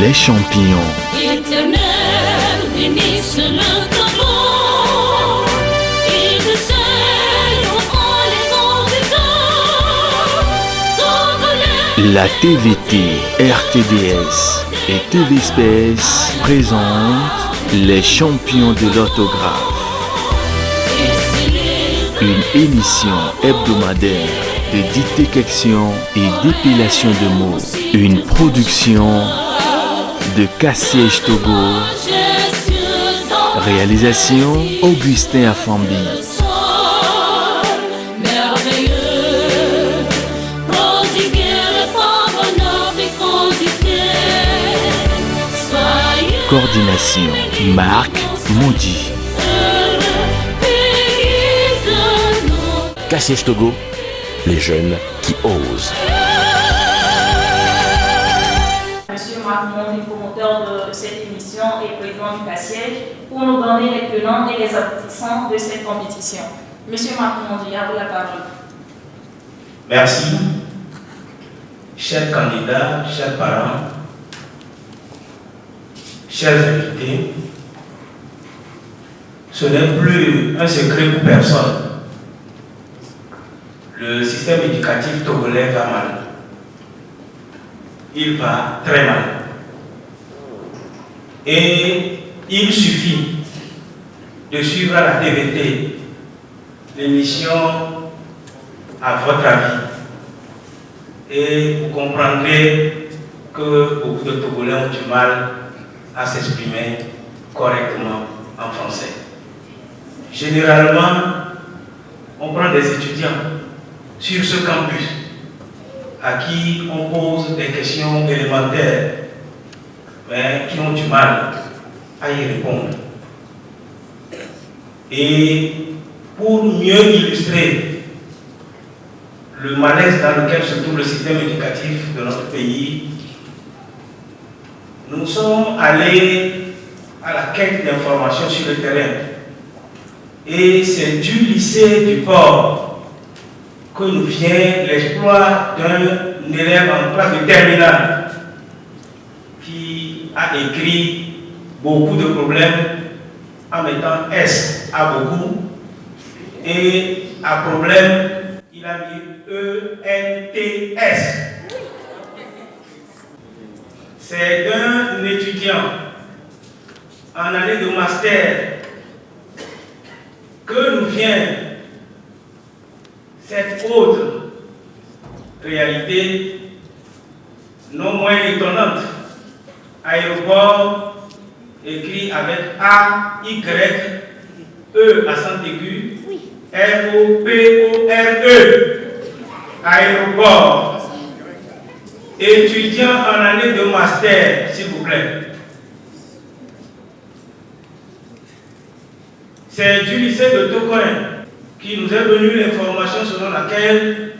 Les champions. Éternel, bénisse le tambour, et de celles en les conduisants, La TVT, RTDS et TV Space présentent les champions de l'orthographe. Une émission hebdomadaire de détection et d'épilation de mots. Une production de Kassiège Togo. Réalisation Augustin Afambi. Coordination Marc Maudit. Kassiège Togo, les jeunes qui osent. Monsieur Marc Maudit, promoteur de cette émission et président du Kassiège, pour nous donner les tenants et les aboutissants de cette compétition. Monsieur Marc Maudit, à vous la parole. Merci. Chers candidats, chers parents, chers invités, ce n'est plus un secret pour personne. Le système éducatif togolais va mal. Il va très mal. Et il suffit de suivre à la TVT l'émission À votre avis. Et vous comprendrez que beaucoup de Togolais ont du mal à s'exprimer correctement en français. Généralement, on prend des étudiants sur ce campus à qui on pose des questions élémentaires, mais qui ont du mal à y répondre. Et pour mieux illustrer le malaise dans lequel se trouve le système éducatif de notre pays, nous sommes allés à la quête d'informations sur le terrain. Et c'est du lycée du port que nous vient l'exploit d'un élève en classe de terminale qui a écrit beaucoup de problèmes en mettant S à beaucoup, et à problème, il a mis ENTS. C'est d'un étudiant en année de master que nous vient cette autre réalité non moins étonnante. Aéroport écrit avec A, Y, E accent aigu, R-O-P-O-R-E. Aéroport. Étudiant en année de master, s'il vous plaît. C'est du lycée de Tokoin qui nous est venue l'information selon laquelle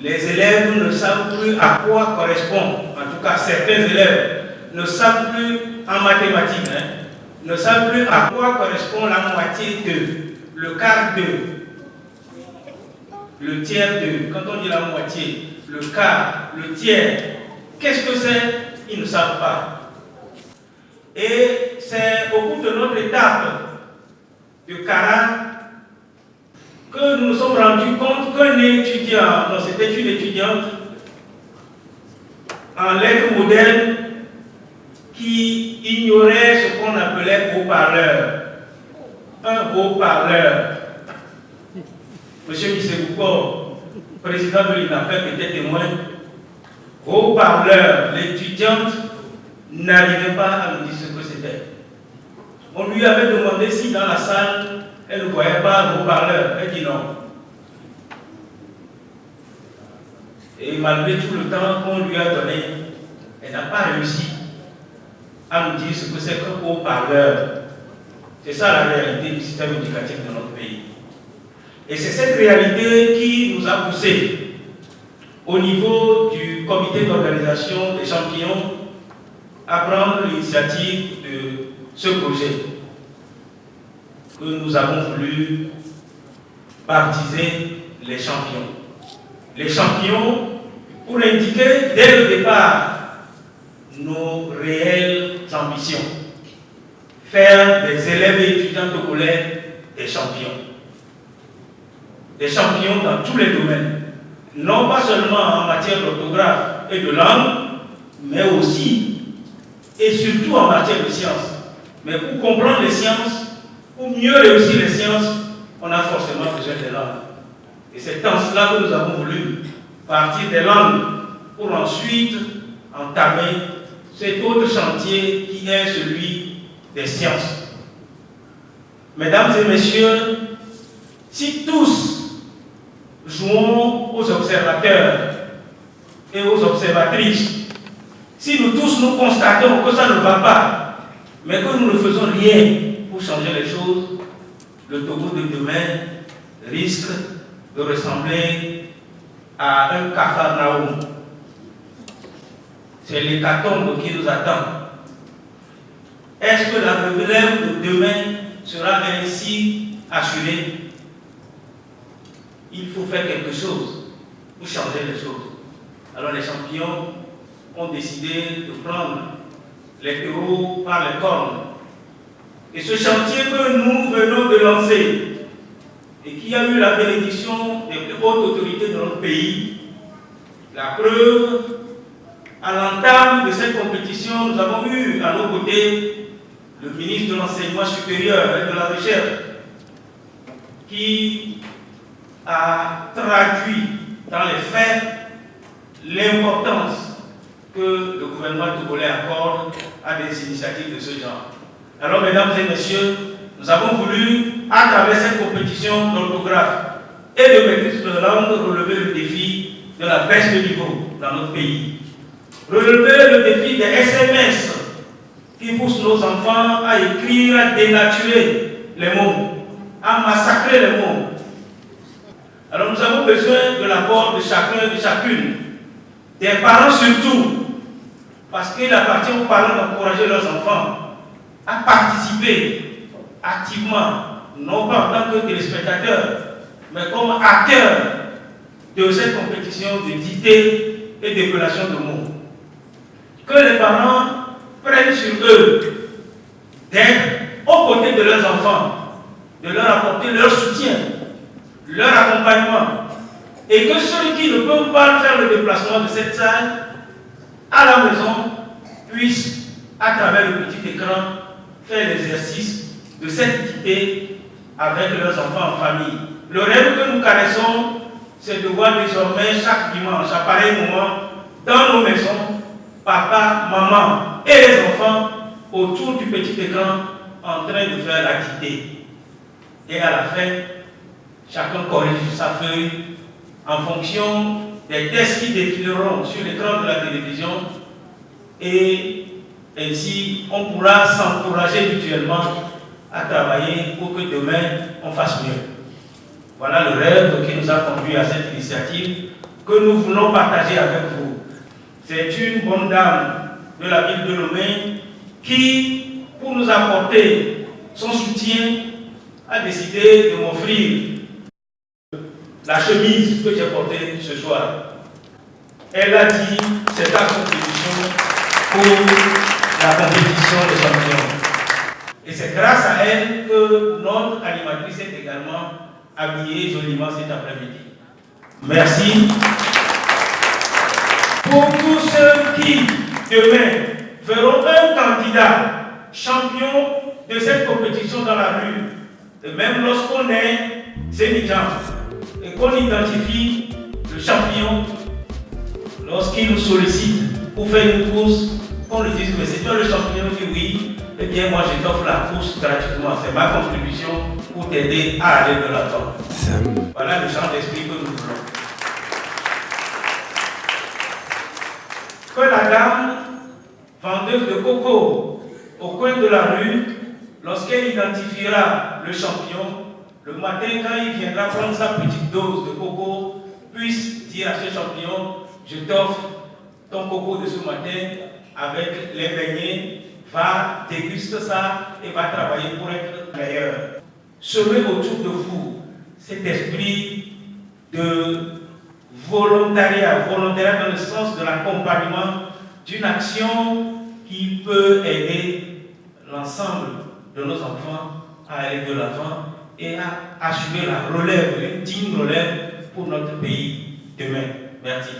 les élèves ne savent plus à quoi correspond, en tout cas certains élèves ne savent plus en mathématiques, ne savent plus à quoi correspond la moitié de, le quart de, le tiers de. Quand on dit la moitié, le quart, le tiers, qu'est-ce que c'est? Ils ne savent pas. Et c'est au bout de notre étape de Cara que nous nous sommes rendus compte qu'un étudiant, non, c'était une étudiante en lettres modernes qui ignorait ce qu'on appelait haut-parleur. Un haut-parleur. Monsieur Missebouko, président de l'INAPEP, était témoin. Haut-parleur, l'étudiante n'arrivait pas à nous dire ce que c'était. On lui avait demandé si dans la salle, elle ne voyait pas un haut-parleur. Elle dit non. Et malgré tout le temps qu'on lui a donné, elle n'a pas réussi à nous dire ce que c'est qu'un haut-parleur. C'est ça la réalité du système éducatif de notre pays. Et c'est cette réalité qui nous a poussé au niveau du comité d'organisation des champions à prendre l'initiative de ce projet que nous avons voulu baptiser les champions. Les champions, pour indiquer dès le départ nos réelles ambitions. Faire des élèves et étudiants togolais des champions. Des champions dans tous les domaines. Non pas seulement en matière d'orthographe et de langue, mais aussi et surtout en matière de sciences. Mais pour comprendre les sciences, pour mieux réussir les sciences, on a forcément besoin des langues. Et c'est dans cela que nous avons voulu partir des langues pour ensuite entamer cet autre chantier qui est celui des sciences. Mesdames et messieurs, si tous jouons aux observateurs et aux observatrices, si nous tous nous constatons que ça ne va pas, mais que nous ne faisons rien pour changer les choses, le Togo de demain risque de ressembler à un Capharnaüm. C'est l'hécatombe qui nous attend. Est-ce que la relève de demain sera ainsi assurée? Il faut faire quelque chose pour changer les choses. Alors les champions ont décidé de prendre les taureaux par les cornes. Et ce chantier que nous venons de lancer et qui a eu la bénédiction des plus hautes autorités de notre pays, la preuve, à l'entame de cette compétition, nous avons eu à nos côtés le ministre de l'Enseignement supérieur et de la Recherche qui a traduit dans les faits l'importance que le gouvernement togolais accorde à des initiatives de ce genre. Alors, mesdames et messieurs, nous avons voulu, à travers cette compétition d'orthographe et de maîtrise de la langue, relever le défi de la baisse de niveau dans notre pays. Relever le défi des SMS qui poussent nos enfants à écrire, à dénaturer les mots, à massacrer les mots. Alors nous avons besoin de l'apport de chacun et de chacune, des parents surtout, parce qu'il appartient aux parents d'encourager leurs enfants à participer activement, non pas en tant que téléspectateurs, mais comme acteurs de cette compétition de dictée et d'évaluation de mots. Que les parents prennent sur eux d'être aux côtés de leurs enfants, de leur apporter leur soutien, leur accompagnement, et que ceux qui ne peuvent pas faire le déplacement de cette salle à la maison puissent, à travers le petit écran, faire l'exercice de cette dictée avec leurs enfants en famille. Le rêve que nous caressons, c'est de voir désormais chaque dimanche, à pareil moment, dans nos maisons, papa, maman et les enfants autour du petit écran en train de faire la dictée. Et à la fin, chacun corrige sa feuille en fonction des tests qui défileront sur l'écran de la télévision, et ainsi on pourra s'encourager mutuellement à travailler pour que demain on fasse mieux. Voilà le rêve qui nous a conduit à cette initiative que nous voulons partager avec vous. C'est une bonne dame de la ville de Lomé qui, pour nous apporter son soutien, a décidé de m'offrir la chemise que j'ai portée ce soir. Elle a dit c'est ta contribution pour la compétition des champions. Et c'est grâce à elle que notre animatrice est également habillée joliment cet après-midi. Merci. Pour tous ceux qui, demain, feront un candidat champion de cette compétition dans la rue, et même lorsqu'on est Zénidjan et qu'on identifie le champion, lorsqu'il nous sollicite pour faire une course, qu'on lui dise mais c'est toi le champion, on dit oui, eh bien moi je t'offre la course gratuitement, c'est ma contribution pour t'aider à aller de l'avant. Voilà le champ d'esprit que nous voulons. Que la dame vendeuse de coco au coin de la rue, lorsqu'elle identifiera le champion, le matin quand il viendra prendre sa petite dose de coco, puisse dire à ce champion, je t'offre ton coco de ce matin avec les beignets, va déguster ça et va travailler pour être meilleur. Semez autour de vous cet esprit de volontariat dans le sens de l'accompagnement d'une action qui peut aider l'ensemble de nos enfants à aller de l'avant et à assurer la relève, une digne relève pour notre pays demain. Merci.